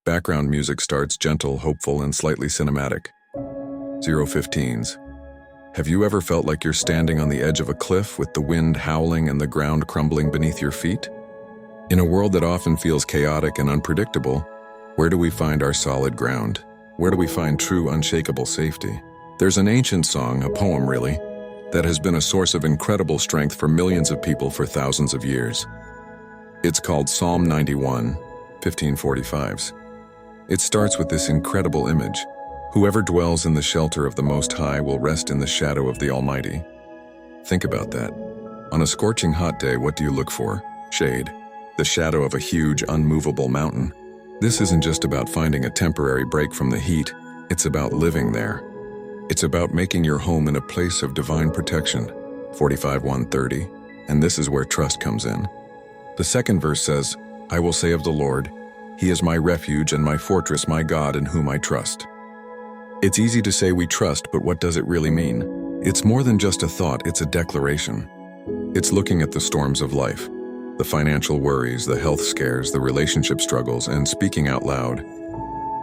Background music starts gentle, hopeful, and slightly cinematic. 015s. Have you ever felt like you're standing on the edge of a cliff with the wind howling and the ground crumbling beneath your feet? In a world that often feels chaotic and unpredictable, where do we find our solid ground? Where do we find true, unshakable safety? There's an ancient song, a poem really, that has been a source of incredible strength for millions of people for thousands of years. It's called Psalm 91, 1545s. It starts with this incredible image. Whoever dwells in the shelter of the Most High will rest in the shadow of the Almighty. Think about that. On a scorching hot day, what do you look for? Shade. The shadow of a huge, unmovable mountain. This isn't just about finding a temporary break from the heat. It's about living there. It's about making your home in a place of divine protection. 45:130. And this is where trust comes in. The second verse says, I will say of the Lord, He is my refuge and my fortress, my God in whom I trust. It's easy to say we trust, but what does it really mean? It's more than just a thought, it's a declaration. It's looking at the storms of life, the financial worries, the health scares, the relationship struggles, and speaking out loud,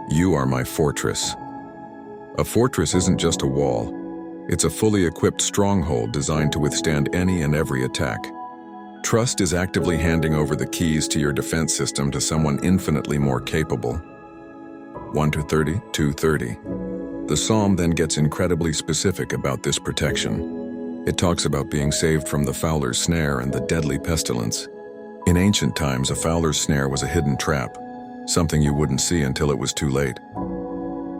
You are my fortress. A fortress isn't just a wall. It's a fully equipped stronghold designed to withstand any and every attack. Trust is actively handing over the keys to your defense system to someone infinitely more capable. 1-30, 2:30. The psalm then gets incredibly specific about this protection. It talks about being saved from the fowler's snare and the deadly pestilence. In ancient times, a fowler's snare was a hidden trap, something you wouldn't see until it was too late.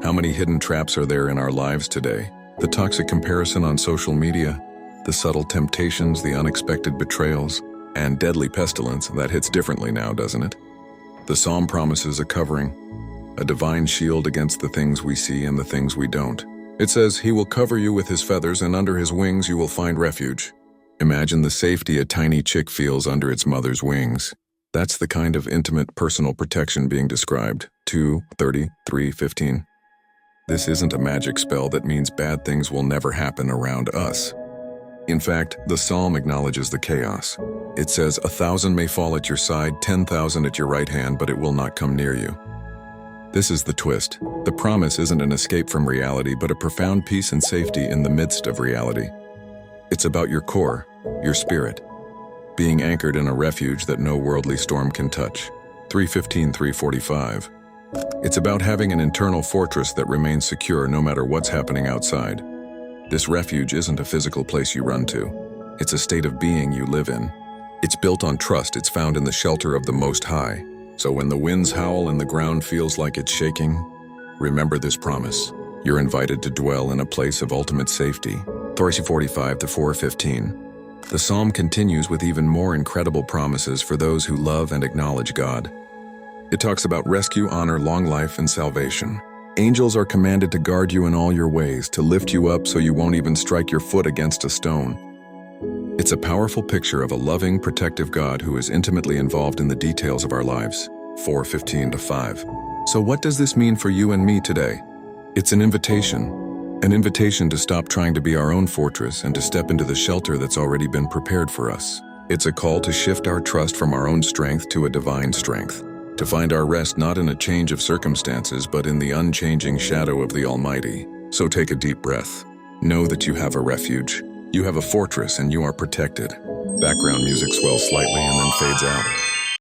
How many hidden traps are there in our lives today? The toxic comparison on social media, the subtle temptations, the unexpected betrayals, and deadly pestilence that hits differently now, doesn't it? The psalm promises a covering, a divine shield against the things we see and the things we don't. It says, He will cover you with His feathers, and under His wings you will find refuge. Imagine the safety a tiny chick feels under its mother's wings. That's the kind of intimate, personal protection being described. 2:30, 3:15. This isn't a magic spell that means bad things will never happen around us. In fact, the psalm acknowledges the chaos. It says, 1,000 may fall at your side, 10,000 at your right hand, but it will not come near you. This is the twist. The promise isn't an escape from reality, but a profound peace and safety in the midst of reality. It's about your core, your spirit, being anchored in a refuge that no worldly storm can touch. 3:15, 3:45. It's about having an internal fortress that remains secure no matter what's happening outside. This refuge isn't a physical place you run to. It's a state of being you live in. It's built on trust. It's found in the shelter of the Most High. So when the winds howl and the ground feels like it's shaking, remember this promise. You're invited to dwell in a place of ultimate safety. 3:45-4:15. The psalm continues with even more incredible promises for those who love and acknowledge God. It talks about rescue, honor, long life, and salvation. Angels are commanded to guard you in all your ways, to lift you up so you won't even strike your foot against a stone. It's a powerful picture of a loving, protective God who is intimately involved in the details of our lives. 4:15-5. So what does this mean for you and me today? It's an invitation to stop trying to be our own fortress and to step into the shelter that's already been prepared for us. It's a call to shift our trust from our own strength to a divine strength, to find our rest not in a change of circumstances, but in the unchanging shadow of the Almighty. So take a deep breath. Know that you have a refuge. You have a fortress and you are protected. Background music swells slightly and then fades out.